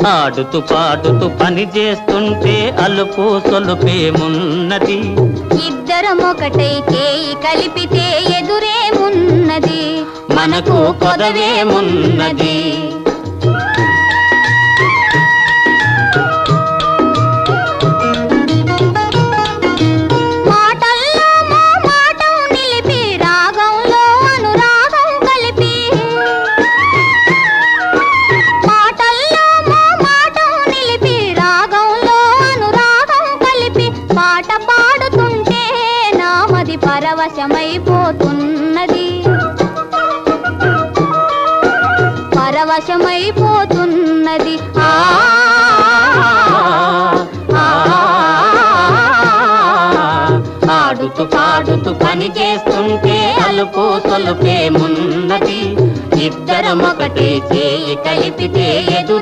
ఆడుతూ పాడుతూ పని చేస్తుంటే అలుపు సొలుపేమున్నది, ఇద్దరం ఒకటై చేయి కలిపితే ఎదురేమున్నది, మనకు కొదవేమున్నది. పరవశమైపోతున్నది పరవశమైపోతున్నది. ఆడుతూ పాడుతూ పని చేస్తుంటే అలుపు సొలుపేమున్నది, ఇద్దరం ఒకటే చేయి కలిపితే ఎదురు